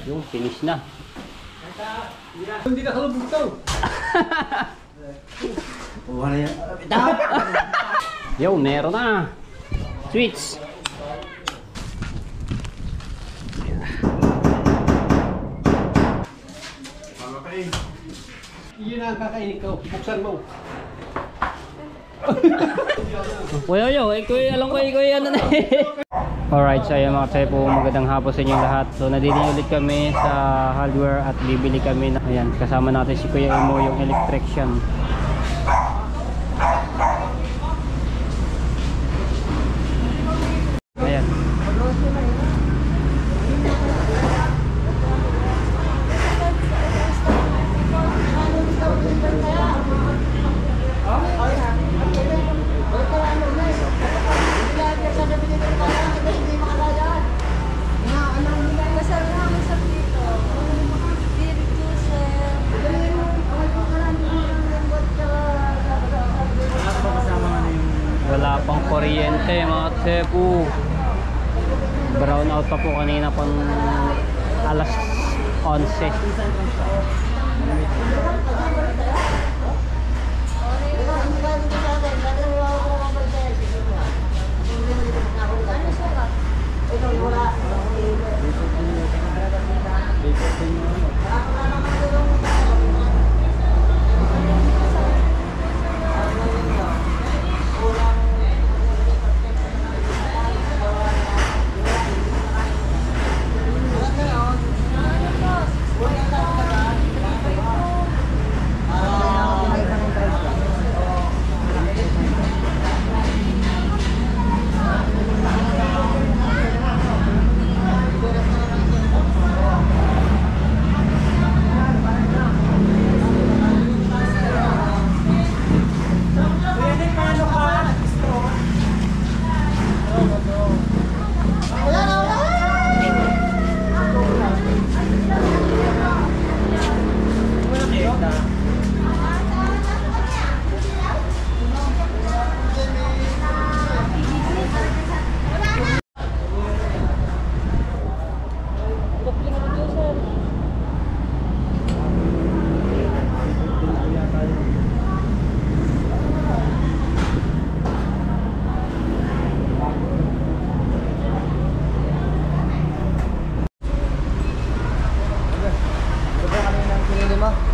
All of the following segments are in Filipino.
Yung finish na. Hindi na kalubog to. Yo, meron na. Switch. Iyon ang kakainin ko. Buksan mo. Kuya yo, alam ko ano na Alright, so ayan mga kasepo, magandang hapon sa inyong lahat. So nandito ulit kami sa hardware at bibili kami na, ayan, kasama natin si Kuya Emo, yung electrician. Ayan. Wala pang kuryente mga kasepo. Brown out pa po kanina pang alas 11.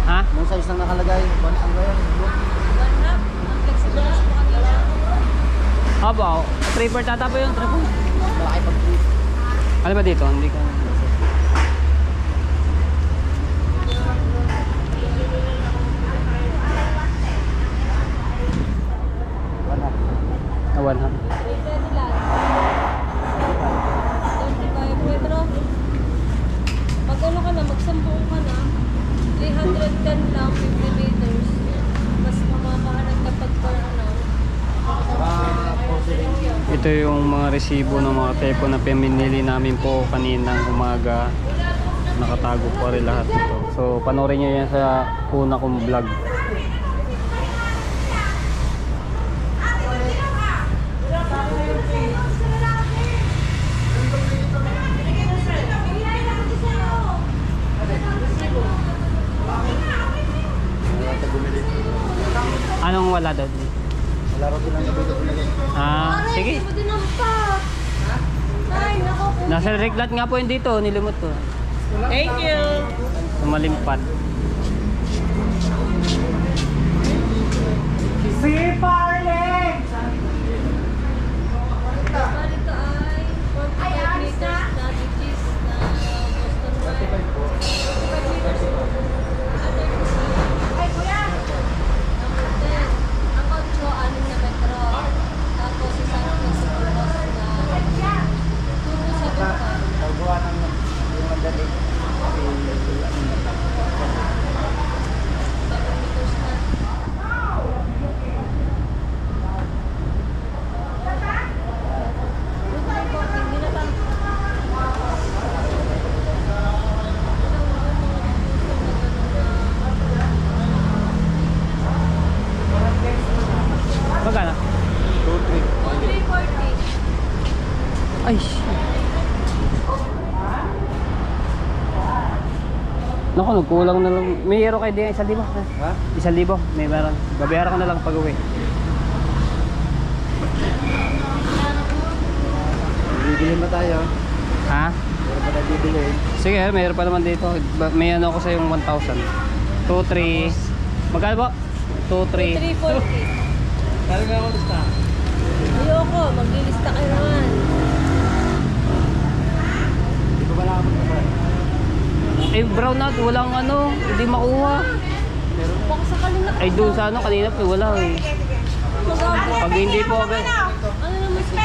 Ha? Nung size lang nakalagay, 1 ang ba yun? 1 half, ang flexible po kanila. Aba, prefer tata po yun. Malaki pag Ano ba dito? Hindi ka... Awan ha. Rated nila. 25 metro. Pag ano ka na, magsambuo ka na, 310 lang, 50 meters. Mas mamamahalan kapag per ano. Ito yung mga resibo ng mga tepo na pinili namin po kaninang umaga. Nakatago po rin lahat ito. So panoorin nyo yan sa una kong vlog. Anong wala doon? Wala rin silang nabito ko na Sige. Hindi mo dinampak. Ay, nako. Nasa reglat nga po yun dito, nilimot ko. Thank you. Sumalimpat. Si Parling! Dito ay 45 meters na cheese na Boston Red. 45 meters. Ay, kuya! Number 10. Ang 8, 6 na metro. Tapos isang flexible boss na 275. Pagbuha ng yung madali. 7 meters na. Naku, nagkulang na lang. May hero kayo din, 1,000. Ha? 1,000, may meron. Babayaran ko na lang pag uwi. Bibili ba tayo? Ha? Meron pa tayo bibili. Sige, mayroon pa naman dito. May ano ko sa yung 1,000. 2, 3. Magkano ba? 2, 3. 340. Kaya nga ako lista. Ayoko, maglilista ka naman. Hindi ko pala ako magkabay. Eh, brown out. Walang ano. Hindi makuha. Baka sakaling Ay, doon sa ano. Kanina pa wala eh. magagawa. Pag hindi po, Ano naman si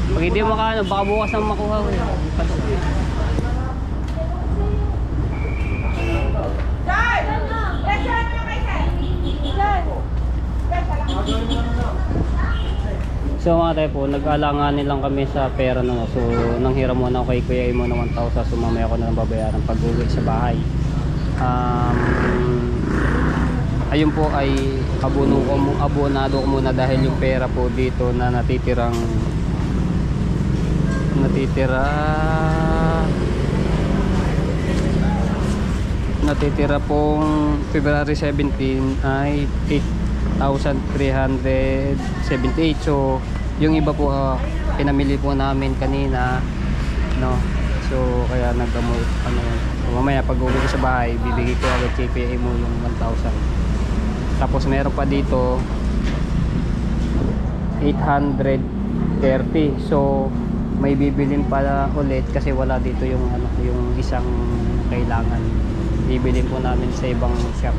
pag hindi makaano, baka bukas nang makuha ko eh. So mga tayo po, nag-alanganin lang kami sa pera na. So nanghiram muna ako kay Kuya Imo ng 1,000. So mamaya ko na lang babayaran pag uwi sa bahay. Ayun po ay abonado ko muna dahil yung pera po dito na natitira pong February 17 ay 8,378. So yung iba po pinamili po namin kanina, no. So kaya nagdamo ano, mamaya pag uwi ko sa bahay bibigay ko agad kay PA mo yung 1,000. Tapos meron pa dito 830. So may bibilin pala ulit kasi wala dito yung ano, yung isang kailangan. Bibilin po namin sa ibang shop.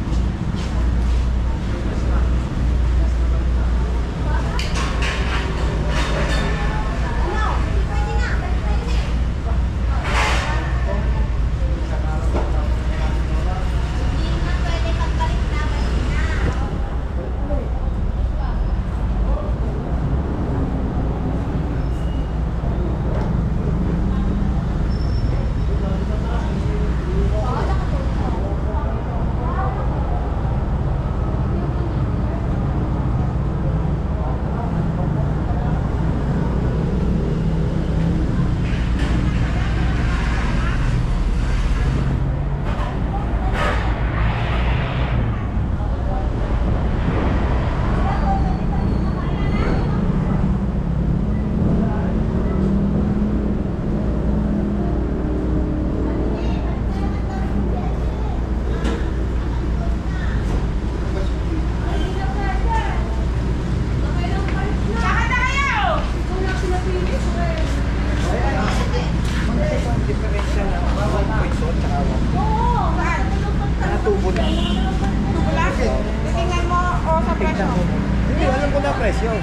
Hindi, alam ko na presyo.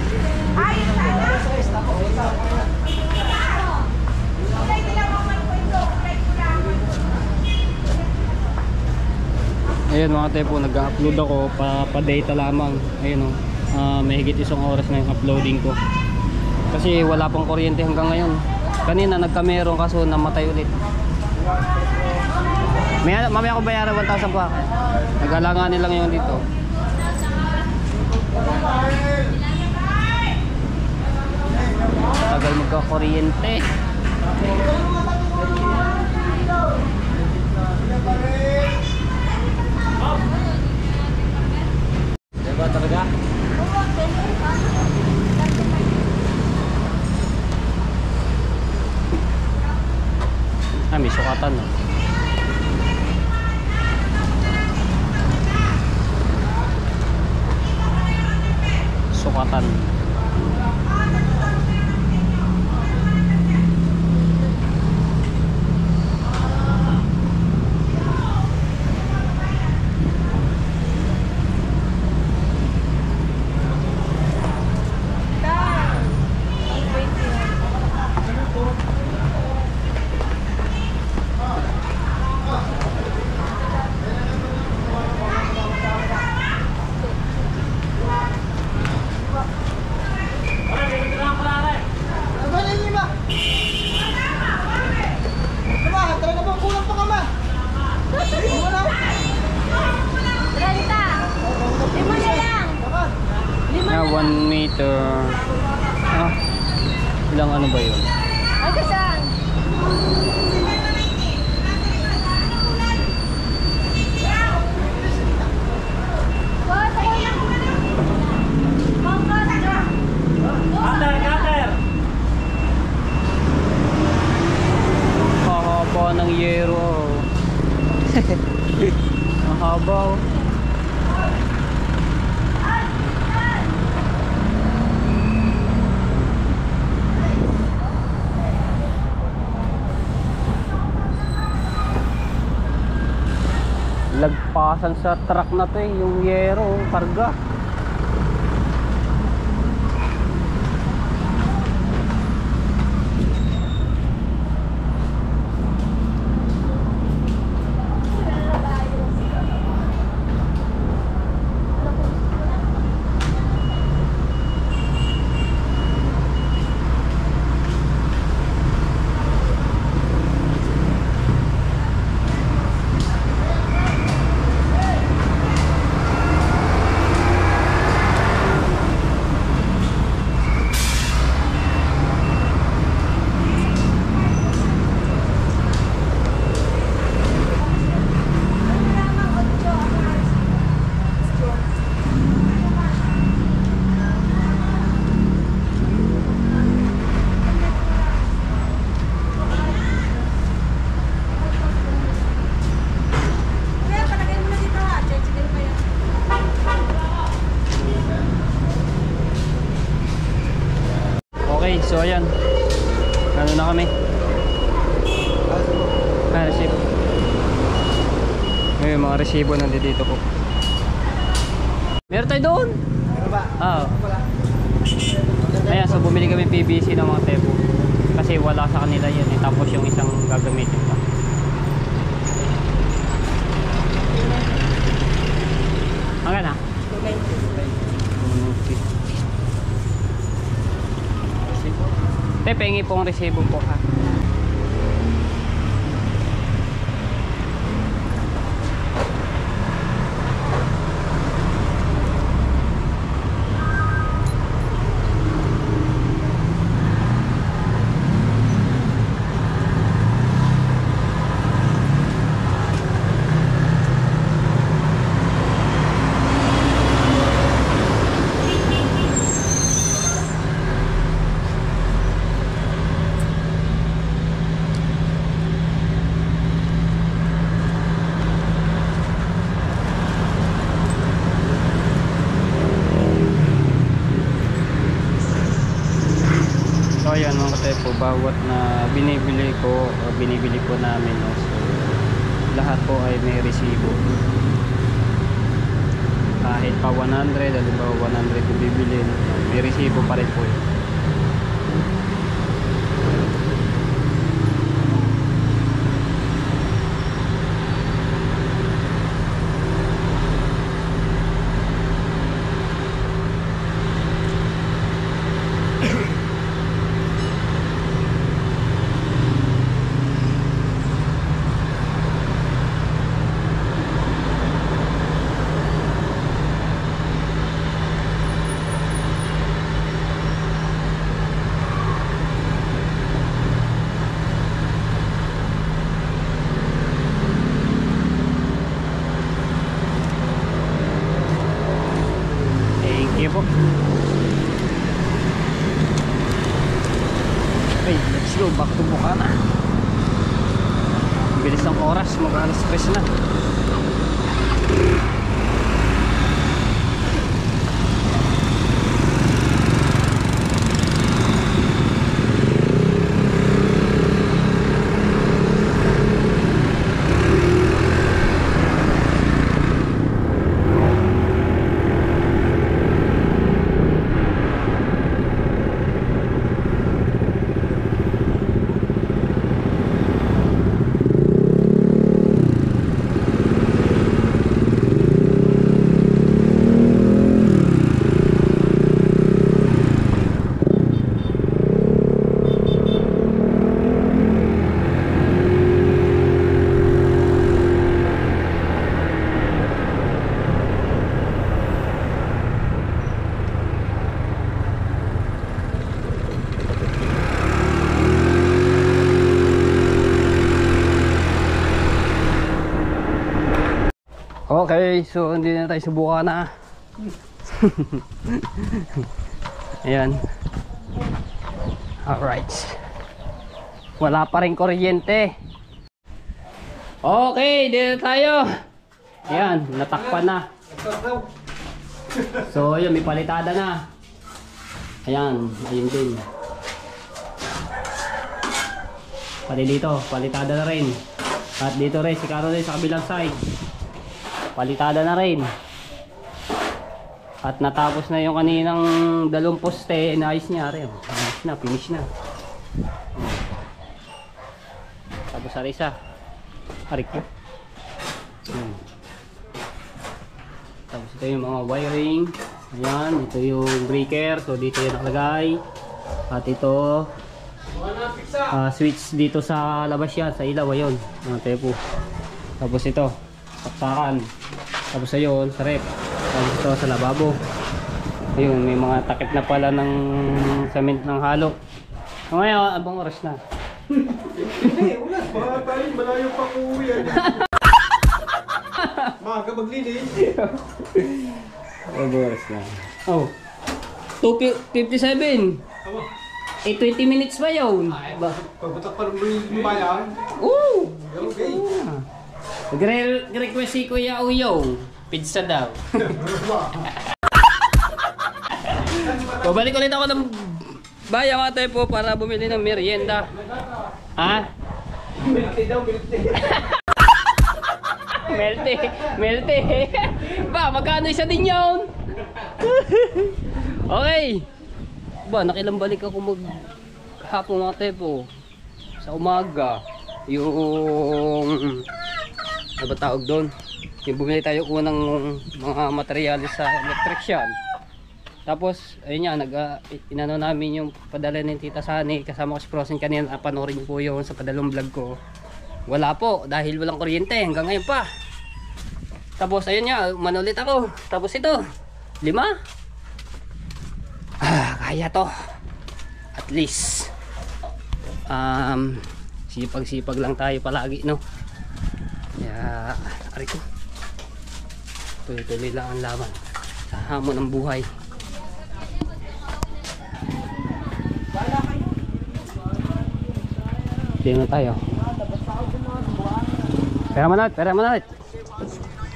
Ayun mga tayo po, nag-upload ako pa-data lamang. Ayun may higit 1 oras na yung uploading ko. Kasi wala pang kuryente hanggang ngayon. Kanina nagkameron kaso namatay ulit. Mamaya ko bayaran 1,000 pa. Nag-alanganin lang yun dito. Tagal magka-kuryente. Diba talaga? May sukatan no. Sukatan. Na 1 meter. Ilang ano ba yun? Ay, saan? ng yero. Ang haba oh. Lagpasan sa truck na to eh, yung yero, karga. Okay, so ayan. Ano na kami? Resibo. May mga resibo nandito po. Meron tayo doon? Meron ba? Oo. Ayan, so bumili kami PVC ng mga tebo. Kasi wala sa kanila yan eh. Tapos yung isang gagamitin pa. Hanggang na? 290. Pengi pong resibo po ha. So ayan mga katepo, bawat na binibili ko o binibili po namin no? So lahat po ay may resibo. Kahit pa 100, halimbawa 100 yung bibili, may resibo pa rin po yun. Po. Okay, let's go back to Bukana. Bilis ng oras, mag-alas 3 na. Okay, so hindi na tayo subukan na. Ayan. Alright. Wala pa rin kuryente. Okay, dito tayo. Ayan, natakpan na. So, yun, may palitada na. Ayan, ayun din. Pati dito, palitada na rin. At dito rin, si Carol rin sa kabilang side. Palitada na rin. At natapos na yung kaninang dalawang poste, naayos niya rin. Ayos na, finish na. Tapos arisa. Arik ko. Tapos ito yung mga wiring. Ayan, ito yung breaker. So dito yung nakalagay. At ito switch dito sa labas yan, sa ilaw. Ayun, mga tepo. Tapos ito, saksakan. Tapos ayun, sa rep. Tapos ito sa lababo. Ayun, may mga takip na pala ng cement ng halo. So ngayon, abang oras na. Hindi, ulas. Baka tayo, malayo pa ko yan. Maaga maglinis. Abang oras na. Oh, 2:57. Tama. 20 minutes ba yun? Pagbatak pa ng bayan. Oo! Okay. Nagre-request si Kuya Uyong. Pizza daw. Babalik ulit ako ng bayan mga tayo po para bumili ng merienda. Ha? Milk daw, milk tea. Melte. Ba, magkano isa din yun? Okay. Ba, nakilang balik ako maghapon mga tayo po. Sa umaga. Yung ano ba tawag doon? Yung bumili tayo unang mga materyales sa electrician. Tapos ayun nga, inano namin yung padala ng Tita Sani kasama ko si Frozen kanina. Panoorin niyo po yun sa padalong vlog ko. Wala po dahil walang kuryente hanggang ngayon pa. Tapos ayun nga, manulit ako. Tapos ito 5. Kaya to. At least sipag-sipag lang tayo palagi, no? Kaya ari ko, tuloy-tuloy lang ang laban sa hamon ng buhay. Tingnan tayo. Pera manat.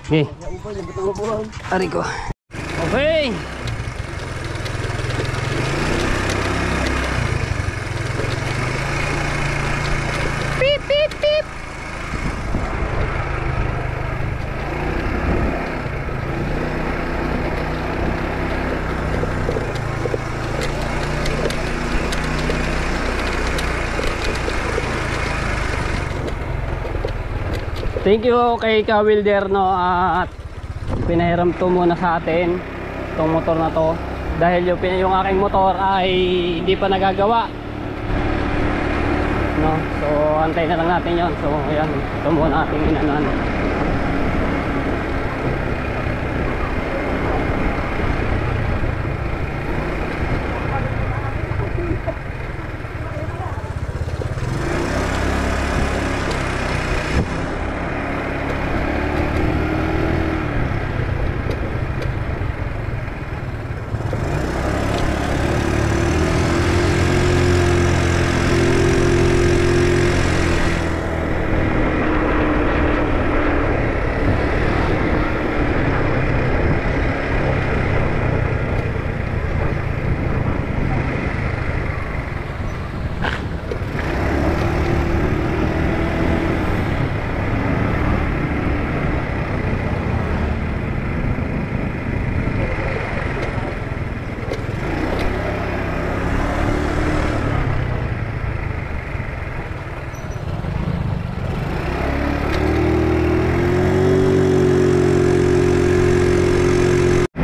Okay. Ari ko. Okay. Pip pip pip. Thank you kay Ka Wilder, no, at pinahiram to muna sa atin itong motor na to dahil yung aking motor ay hindi pa nagagawa, no, so antay na lang natin yon. So ayan, ito muna ating inanuan.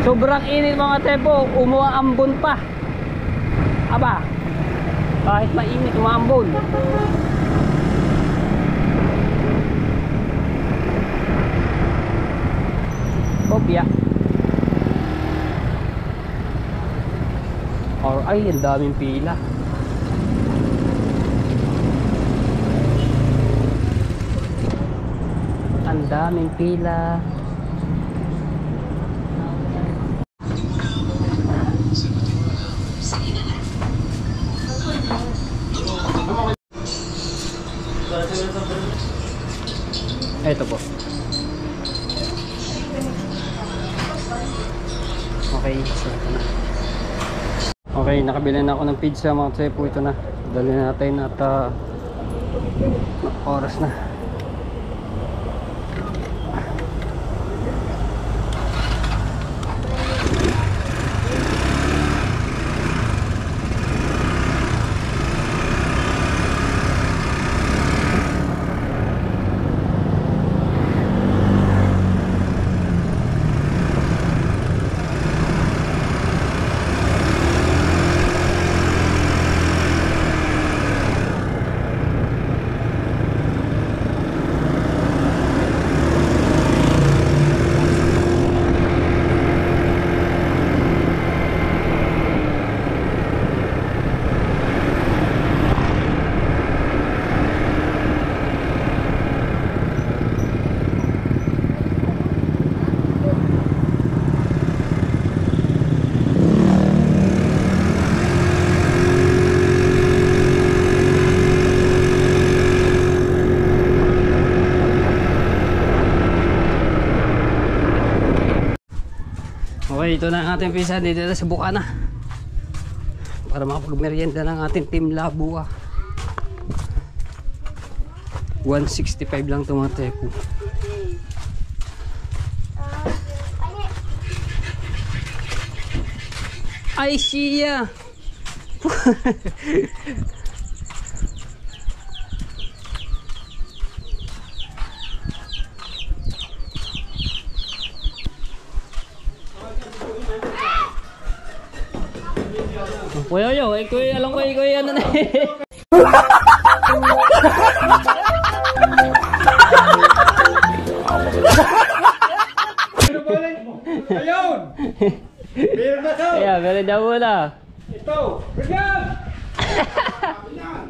Sobrang init mga tepo, umuambon pa. Aba, kahit mainit umaambon. Kopya. Or ay, ang daming pila. Ang daming pila. Ito po. Okay, so ito na. Okay, nakabili na ako ng pizza mga tsepo. Ito na. Dali natin at oras na. Okay, ito na ang ating pizza dito sa Bukana para makapagmerienda ng ating Team Labua. 165 lang ito mga tepo. Ay siya. Kuya yo, kuya alam ko kuya ano na eh. Ano ba lang? Ayun! Meron na daw! Kaya, meron daw muna. Ito! Bigyan!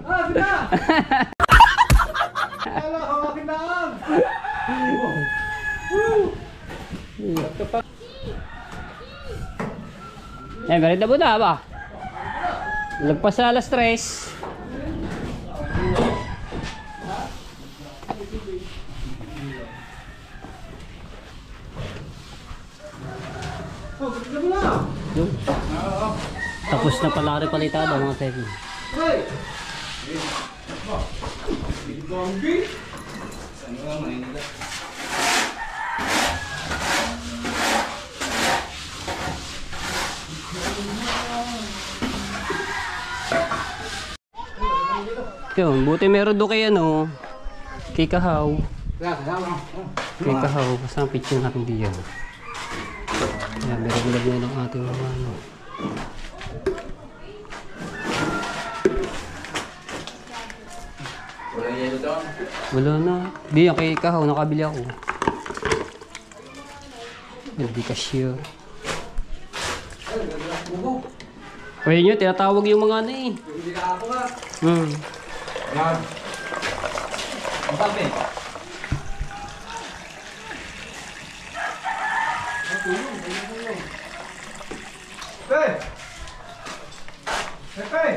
Ah, sila! Kala, hawakin na ang! Eh, meron daw muna ba? Lagpas sa alas 3. Oh, bigyan mo na! Yun. Tapos na pala rin palitada mga tepo. Hey! Zombie? Saan nga Manila? Yun, buti meron doon kay ano, kay Kahaw. Kay Kahaw, kasama pitching natin diyan. Kaya meron lagyan ng ating mga ano. Wala na. Di, yung kay Kahaw, nakabili ako. Hindi ka sure. Kaya nyo, tinatawag yung mga ano eh. Hindi na ako nga. Yan. Ang sabi? Hey! Hey!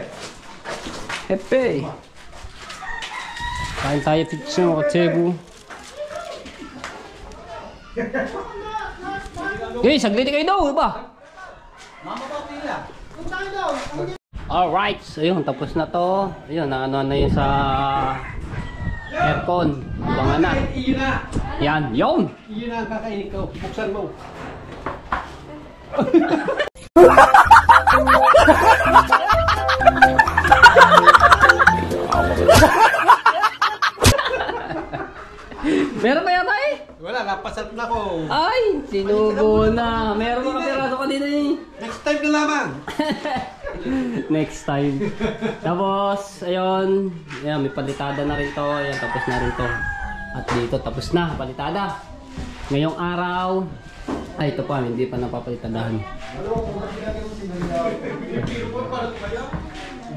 Hepe! Kain tayo pizza mga katsebo. Eh, saglit kayo daw, ba? Alright, so yun, tapos na to. Ayun, ano na yun sa aircon. Abangan na. Iyon na! Yan, yun! Iyon na ang kakainin ko. Buksan mo. Meron ba yata eh? Wala, napasat na ko. Ay, sinubo na. Meron mga piraso kanina eh. Next time na lamang. Next time. Tapos, ayun. Ayan, may palitada na rin to. Ayan, tapos na rin to. At dito, tapos na. Palitada. Ngayong araw. Ay, ito pa. Hindi pa napapalitadahan.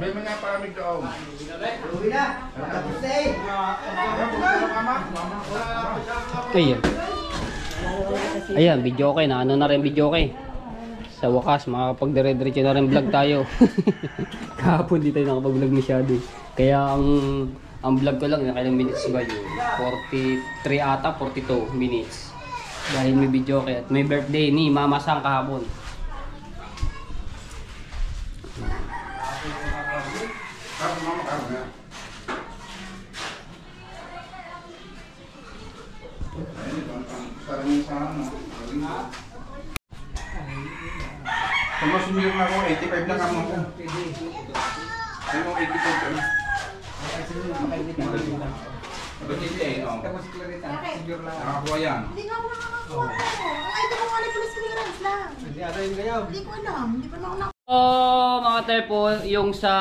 May mga paramig ka Ayan. Ayan, video okay na. Ano na rin video okay. Sa wakas, makakapag-dire-diretso na rin vlog tayo. Kahapon di tayo nakapag-vlog masyado. Kaya ang Ang vlog ko lang, ilang minutes ba yun? 43 ata, 42 minutes. Dahil may video kaya at may birthday ni Mama Sang kahapon. Kung masumiyok na ako, 85 lang ako. Ay mo 85 ka. Ba't hindi eh, no? Nakakuha yan. Hindi nga ako nakakakuha. Ang ID ko nga ni police clearance lang. Hindi ko alam. Hindi pa na ako Mga tepo, yung sa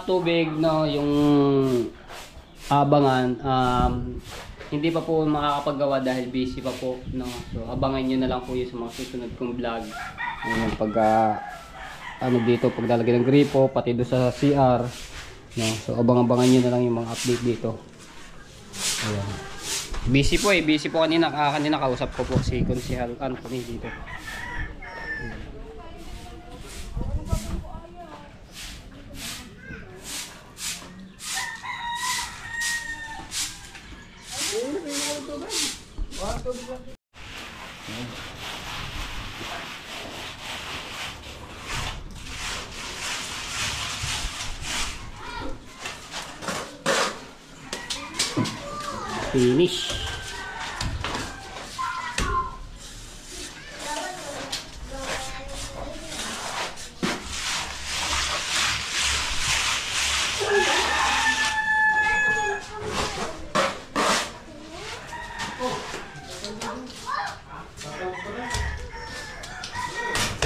tubig, no, yung abangan, hindi pa po makakapagawa dahil busy pa po, no. So abangan nyo na lang po yun sa mga susunod kong vlog. Yung pag ano dito, paglalagay ng gripo, pati doon sa CR, no. So abang-abangan nyo na lang yung mga update dito. Ayan. Busy po kanina, kanina kausap ko po si Consihal Anthony dito. Finish.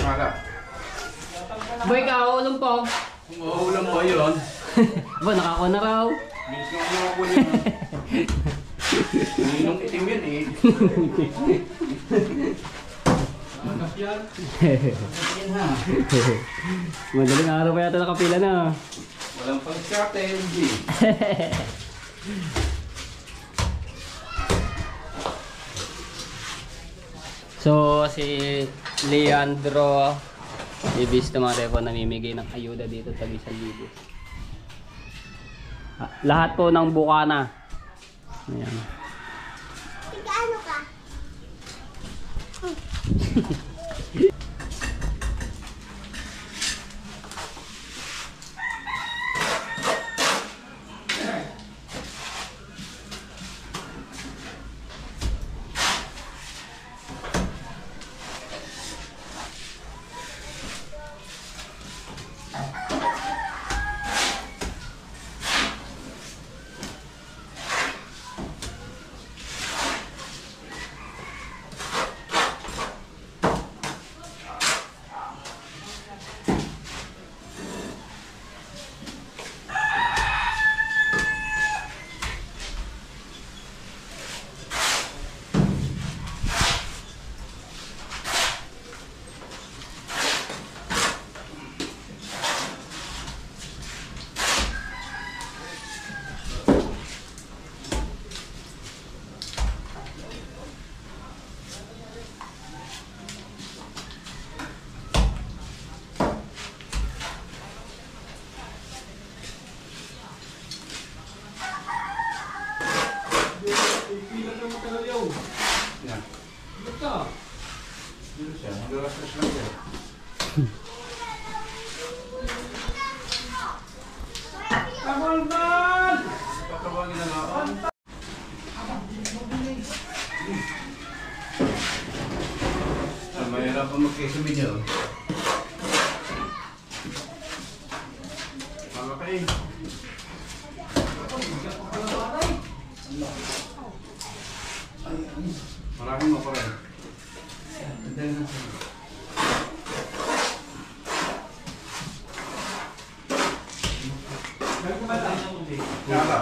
Wala. Boy ka, ulong po. Kung mauulam pa yun, Ba, nakako na raw. bilis nga ako nakakuha yun. Ninong itim yan eh. Madaling araw pa yata nakapila na. Walang pag-strategy. So, si Leandro Ibis na mga repo namimigay ng ayuda dito sa 1,000. Lahat po ng bukana. Ayan. Ano ka? Yan. Dito siya, mag-refresh lang siya. Tatawagin na ako. Mahirap pa magkisumi niyo. Malaki. Maraming mo pa rin. Kala.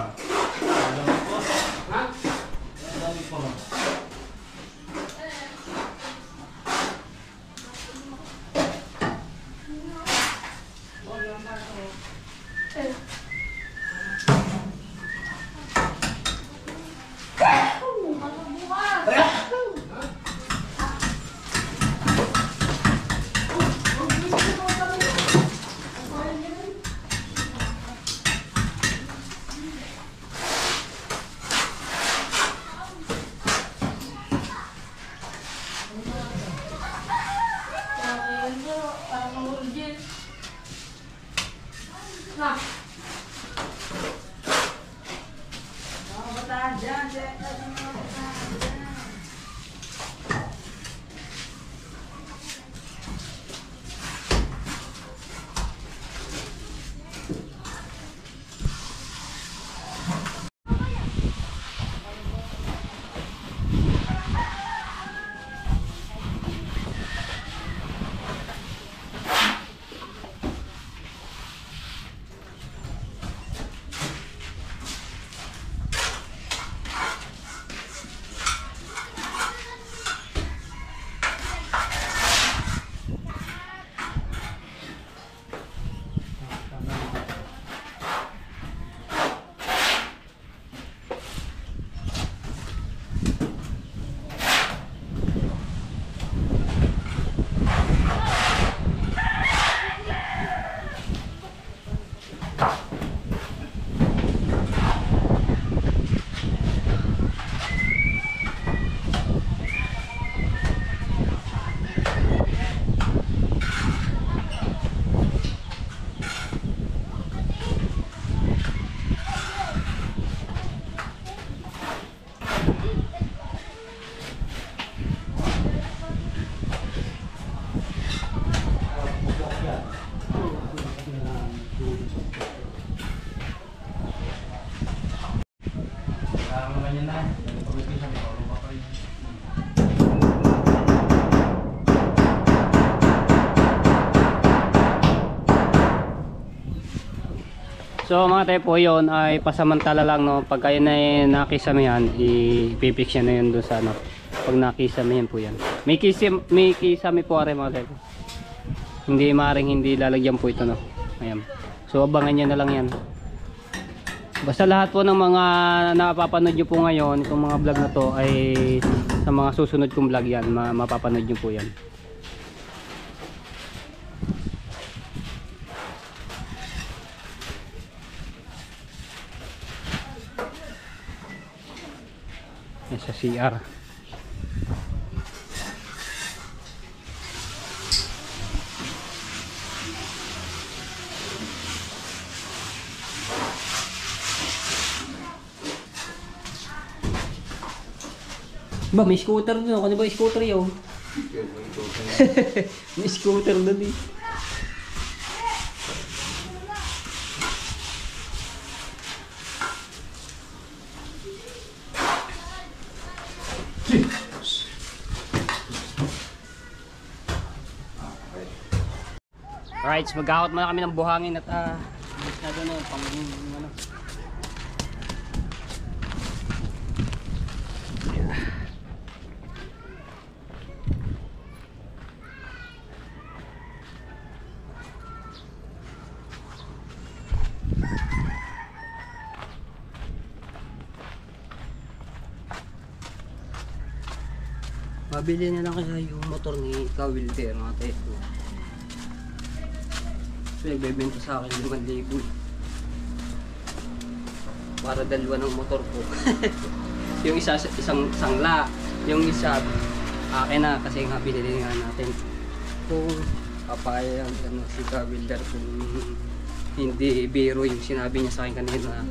So mga tepo, yun ay pasamantala lang, no. Pag kayo na nakisamihan, ipipix yan na yun doon sa ano. Pag nakisamihan po yan. May kisami po rin mga tepo. Hindi maaaring hindi lalagyan po ito, no. Ayan. So abangan nyo na lang yan. Basta lahat po ng mga napapanood nyo po ngayon, itong mga vlog na to ay sa mga susunod kong vlog yan, mapapanood nyo po yan. Yan sa CR. Ba, may scooter doon. Ano ba yung scooter yun? May scooter doon eh. Alright, so mag-out muna kami ng buhangin at bilis na doon pang ano. Mabili na lang kaya yung motor ni Kawilder mga tepo. So nagbebenta sa akin 5,000 para dalawa ng motor ko. Yung isa isang sangla, yung isa akin na kasi nga binili nga natin. Kung papayag ano, si Kawilder kung hindi biro yung sinabi niya sa akin kanina,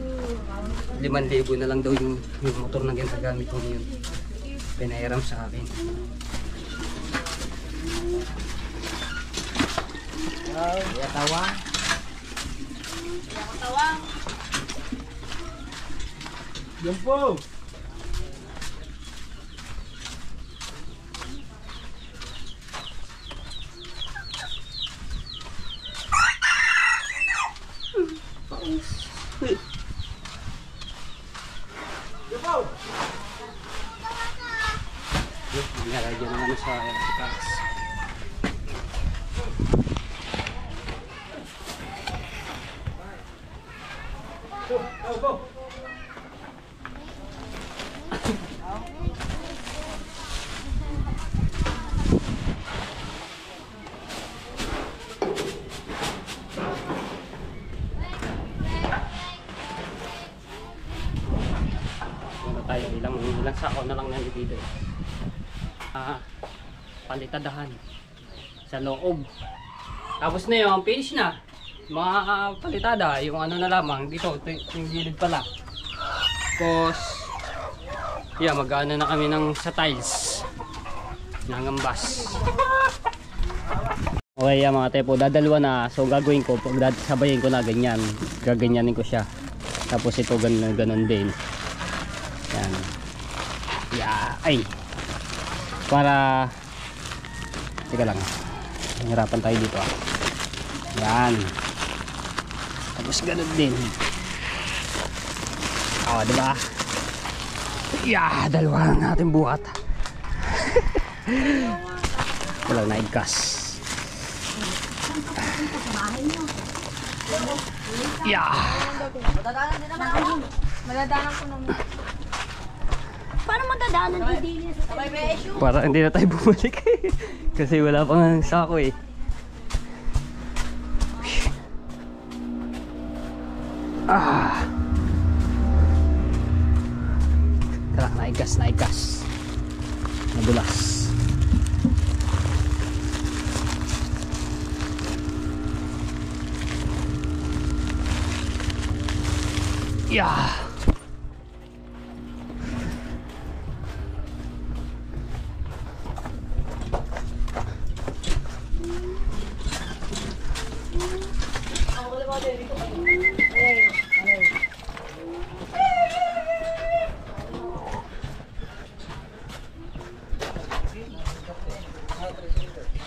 5,000 na lang daw yung motor na ginagamit ko ngayon. Pinahiram sa akin. Tawang. Yan po. Nalagyan naman sa taas. Tayo ilang sako na lang nandito. Palitadahan sa loob. Tapos na yung finish na. Mga palitada, yung ano na lamang dito, yung gilid pala. Tapos yeah, mag-ano na kami ng sa tiles. Nangambas. Okay mga tepo, dadalwa na. So gagawin ko, sabayin ko na ganyan. Gaganyanin ko siya. Tapos ito ganun din. Yan. Yeah, ay. Para teka lang. Hirapan tayo dito ah. Yan. Tapos ganun din. Oh, di ba? Yeah, dalawa lang natin buhat. Walang naigkas. Yeah. Madadaanan ko naman. Paano madadaanan din sa presyo? Para hindi na tayo bumalik. Kasi wala pang sako eh. Ah. Tara, naigas. Nadulas. Yeah.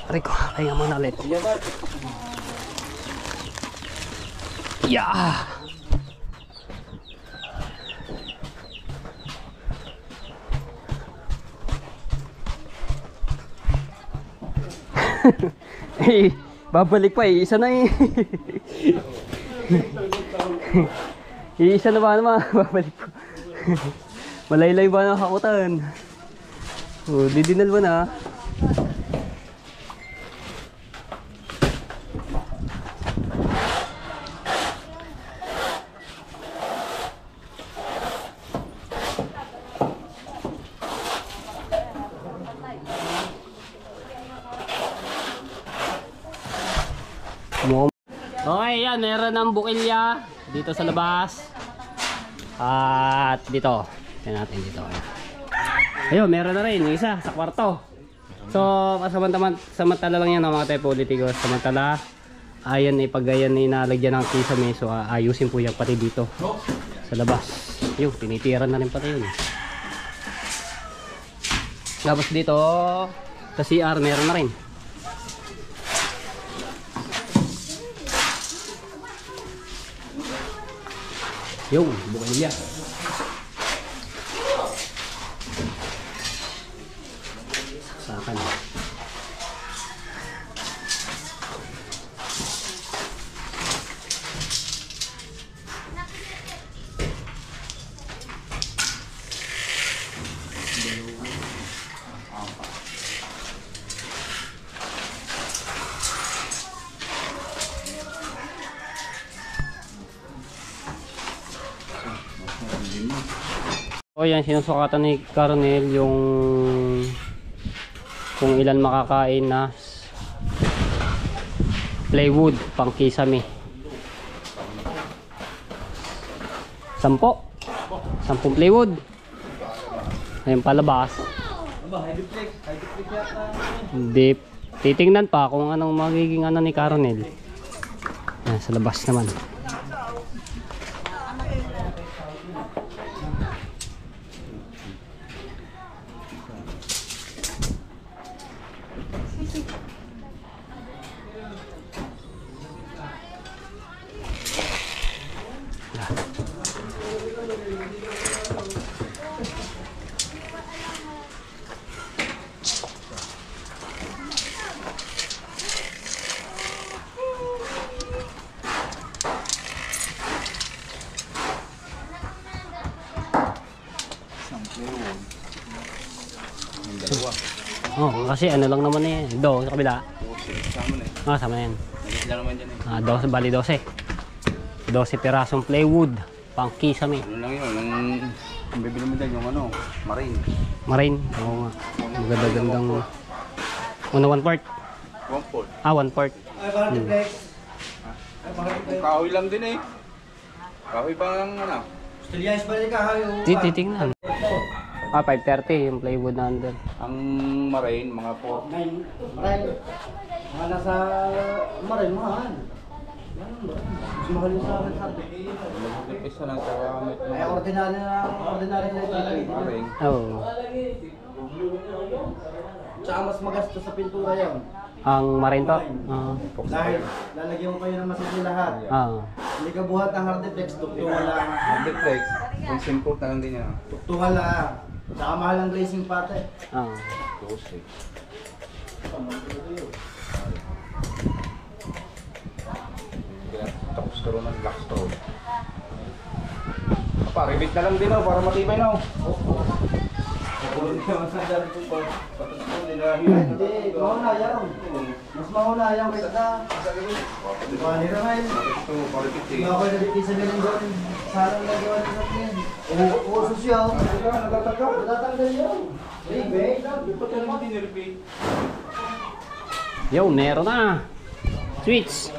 Rico, kaya mo na ulit. Yeah. Eh, babalik pa eh. Isa na eh. Isa na ba naman? Babalik pa. Malaylay ba ng hakutan? Oh, didinal mo na. Okay, yan. Meron ng bukilya dito sa labas. At dito. Tignan natin dito. Ayun, meron na rin. Yung isa sa kwarto. So, samantala lang yan mga tayo politiko. Samantala, ayan pag ayan nalagyan ng kisame. So, ayusin po yan pati dito sa labas. Yung, tinitiran na rin pati yun. Tapos dito, sa CR, meron na rin. Yung, bukilya. Saksakan. O yan, sinusukatan ni Carnel yung kung ilan makakain na plywood pang kisame. 10 plywood. Ayun palabas. Hindi, titingnan pa kung anong magiging ano ni Carnel. Yan, sa labas naman. Oh, kasi ano lang naman eh. Do sa kabila. Sama na eh. Ah, sama na yan. Maliit lang naman dyan eh. Ah, 12, bali 12. 12 pirasong plywood pang kisame. Ano lang yun, ang bibili mo dyan yung ano, marine. Marine. Oo nga. Maganda-gandang. Una 1/4. 1/4. Ah, 1/4. Kahoy lang din eh. Kahoy bang ano? Studyas ba yung kahayo? Titingnan. Ah, 530 yung plywood na andun. Ang marine, mga 4. Maray. Mga nasa maray, mahal. Mas mahal yung sa akin sabi. Isa lang sa gamit mo. Ay, ordinary na ito. Marine. Oo. Tsaka mas magastos sa pintura yun. Ang marine to? Ah. Dahil lalagyan mo kayo ng masigil lahat. Ah. Hindi ka buhat ng hardiplex, tuktuhan lang. Hardiplex, yung simple na lang din yan. Tuktuhan lang. Tsaka mahal ang glazing pate. Ah. Tapos karoon ng black stone. Ribit na lang din para matibay na. Hindi, mahuna yan. Mas mahuna yan kaysa Bani naman. Hindi ako nabiti sa ganun doon. Sarang nagawa ng natin. Usos yan. Natatanggal yan. Yo, meron na. Switch.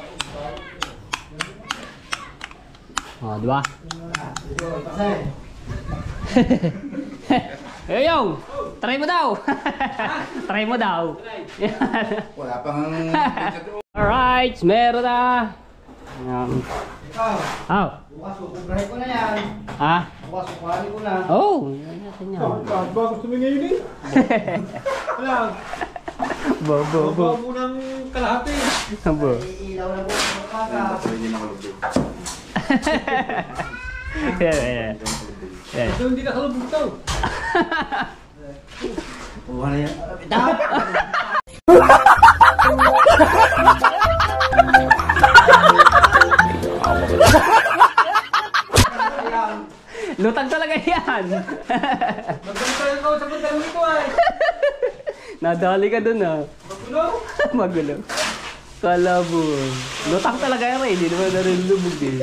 Oh, di ba? Yo, try mo daw. Try mo daw. Wala pang... Alright, meron na. Oh. Bukas upugrahe ko na yan. Ah? Bukas upugrahe ko na. Oh, yan natin yan. Ba, gusto mo ngayon eh? Wala. Bo. mo ng kalahati. Bo. Ilaw na bukas ng umaga. Hindi nakalubog. Yeah. Ito hindi nakalubog daw. Buwan na yan. yan. Magkakaroon ko sa punta nito ay. Nadali ka dun ah. Magulo. Magulo. Kalabon. Lutak talaga yan eh. Hindi naman narilubog eh.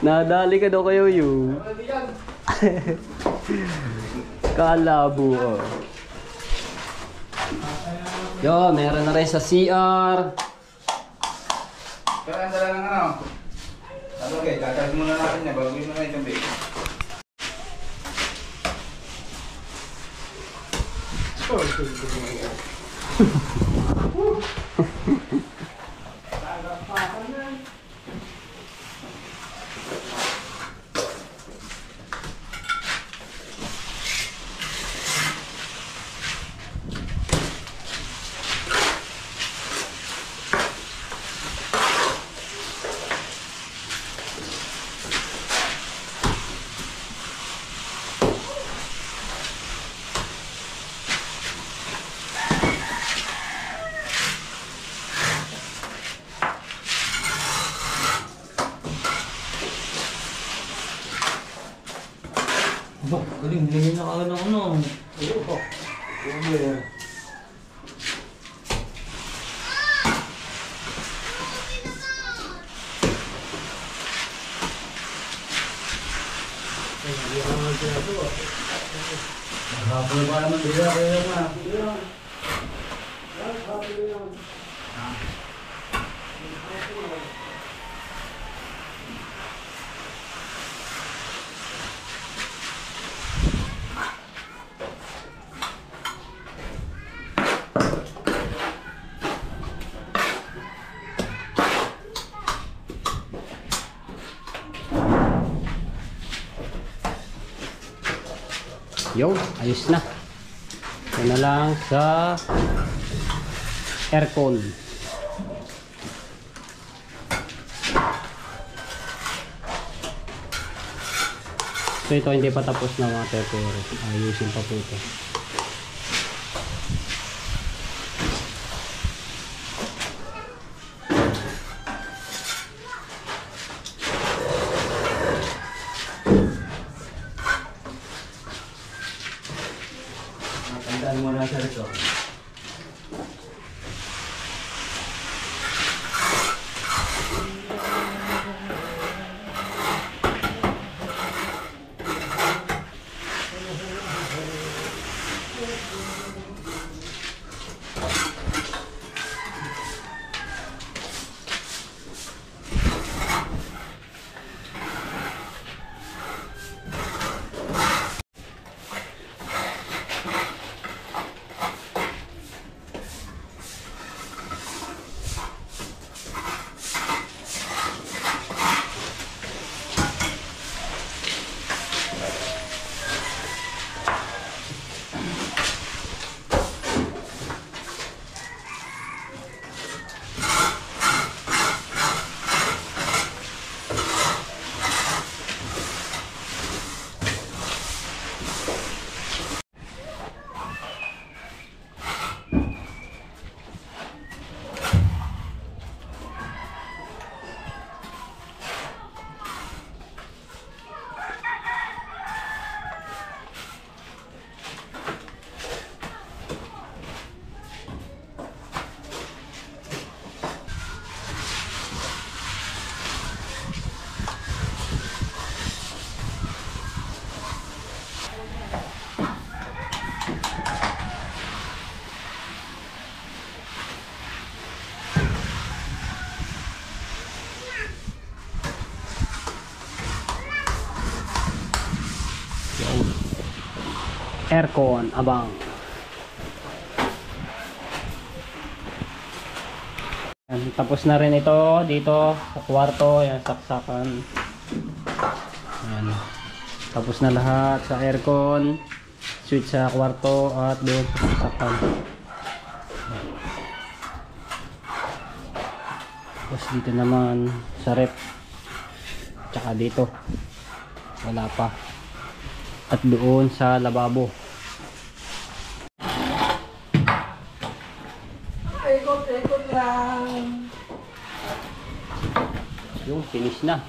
Nadali ka daw kayo yung. Kalabo oh. Yo, meron na rin sa CR. Pero ang dala ng ano. Okay, kakasal muna natin niya. Baguhin mo na itong bake. Galing, hindi na ano. Hapon pa naman dito kaya na. Yo, ayos na. Ito na lang sa aircon. So ito hindi pa tapos na mga pero ayusin pa po ito. Tandaan mo na sa rito. Aircon, abang. Yan, tapos na rin ito dito sa kwarto, yan saksakan. Yan. Tapos na lahat sa aircon, switch sa kwarto at doon sa saksakan. Tapos dito naman sa rep. Tsaka dito. Wala pa. At doon sa lababo. Ikot lang. Yung finish na.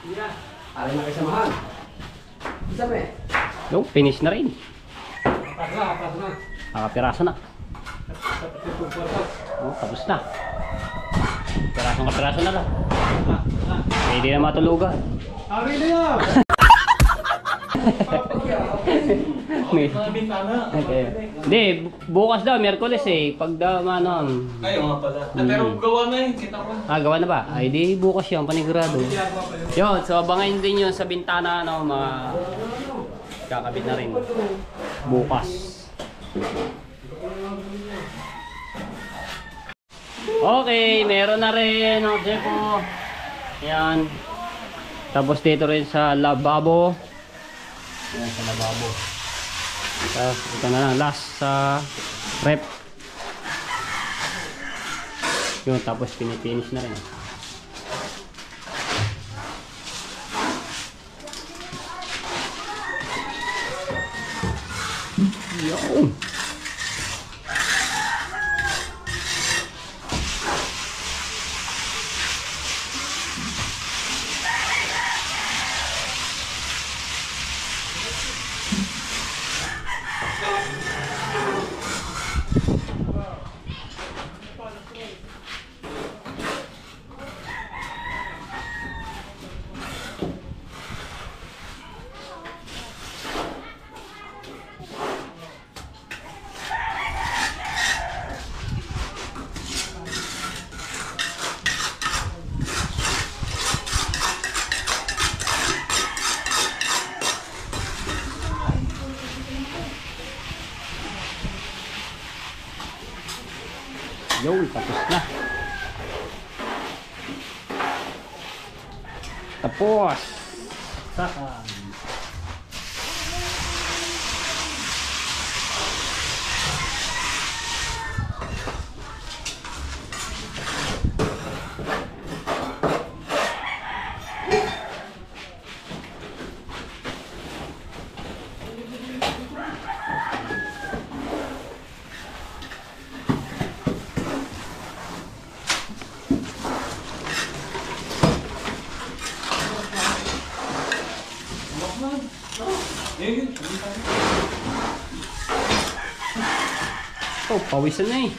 Alam na kayo samahan. Isa ba Yung finish na rin. Nakapiraso na. Oh, tapos na. Kapiraso na lang. Pwede na matulugan. Ari na yan! May okay. Hindi, bukas daw, Miyerkules eh. Pag daw, ano. Ay, nga pala. Pero gawa na yun, kita ko. Gawa na ba? Ay, di bukas yun, panigurado. Yun, so abangan din yun sa bintana, ano, mga kakabit na rin. Bukas. Okay, meron na rin. Okay po. Yan. Tapos dito rin sa lababo. Yan, sa lababo. Tapos ito na lang, last sa rep. Yun, tapos pinipinish na rin. Yun. Yun, tapos na. Tapos. Sakan. Oh, pawisan na eh.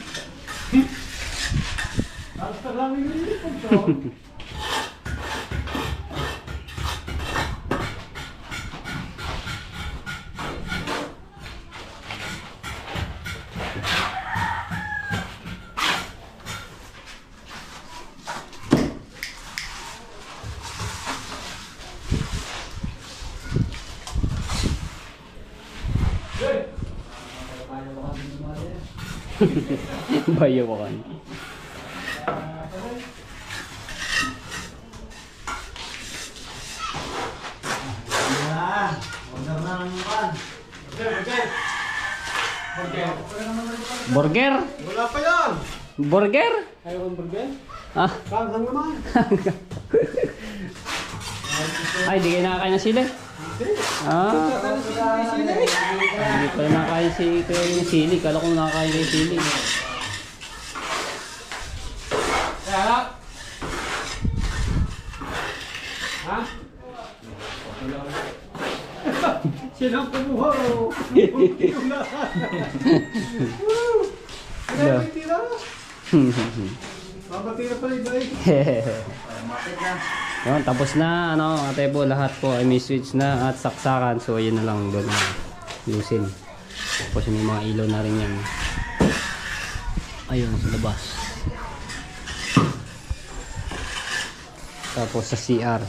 Bayo ko kan. Burger? Wala pa yan! Burger? Ayaw kong burger? Ah. Kangsang naman. Ay, di kayo nakakain ng sili? Ah. Hindi pala nakakain si kayo ng sili. Kala ko nakakain kayo ng sili. Kaya? Ha? Silang kumuha. Yung lahat. Yeah. Tira. Mamatira pala iba eh. Yun, tapos na, ano, ate po, lahat po ay may switch na at saksakan. So, yun na lang doon na lusin. Tapos may mga ilaw na rin yan. Ayun, sa labas. Tapos sa CR.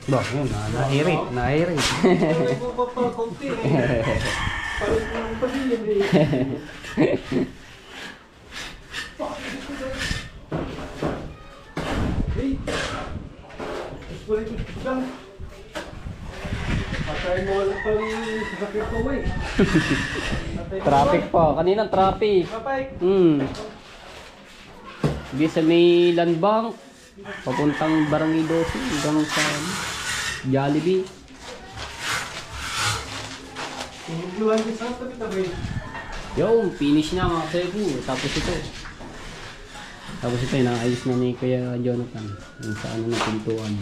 Ba, yun, nahirit, nahirit. Konti eh. Palit ng pagilin eh. Patay mo wala pang sasakit ko eh. Traffic po, kaninang traffic. Kapay. Di sa may land bank, papuntang Barangay 12 hanggang sa Jollibee. Yung finish na mga kasepo. Tapos ito. Tapos ito, inaayos na ni Kuya Jonathan. Yung sa ano na pintuan.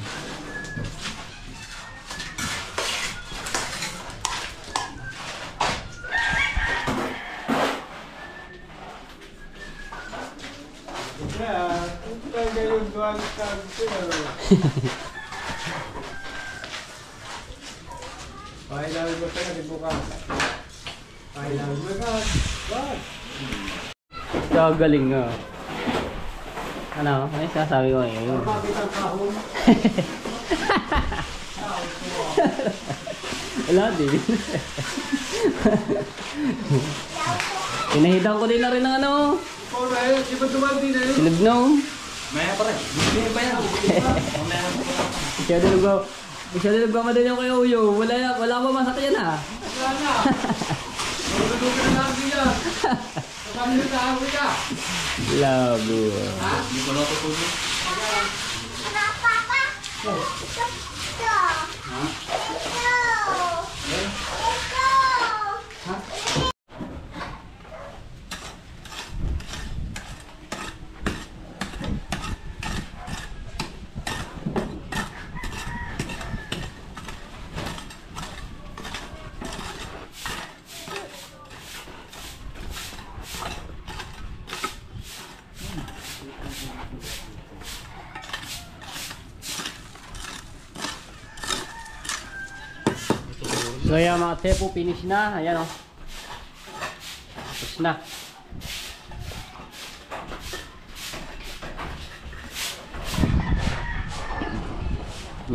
Gagaling nga. Ano? Ano yung sinasabi ko ngayon? Wala din. Pinahidan ko din na rin ng ano. Sinugnaw. Maya pa rin. Hindi pa yan. Masyado nagmamadali ako kay Uyo. Wala pa masak yan ha. Wala na. Marudugan na lang din yan. Kasama nyo sa Africa. Labo. Ha? Hindi ko natutulog. So yan mga tepo, finish na. Ayan o. Tapos na.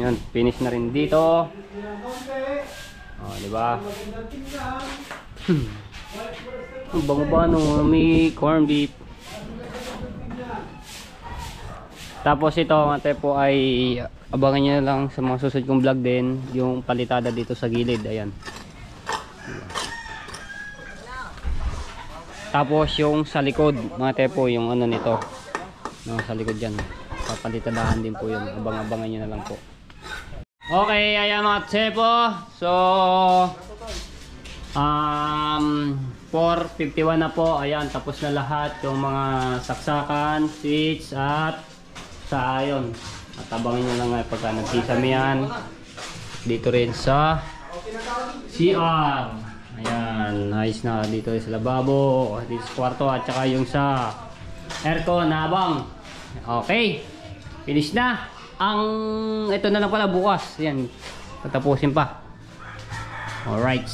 Yan, finish na rin dito. Oh, di ba? Ang bango ba nung may corn beef. Tapos ito mga tepo ay abangan nyo lang sa mga susunod kong vlog din yung palitada dito sa gilid. Ayan. Tapos yung sa likod mga tepo, yung ano nito no, sa likod dyan papalitadahan din po yun. Abangan nyo na lang po. Okay, ayan mga tepo. So 4:51 na po. Ayan, tapos na lahat yung mga saksakan, switch at sa ayon. At abangan nyo lang nga pagka nagsisami yan. Dito rin sa CR. Ayan, ayos na dito sa lababo, dito sa kwarto at saka yung sa aircon na abang. Okay, finish na. Ito na lang pala bukas. Ayan, tatapusin pa. Alright.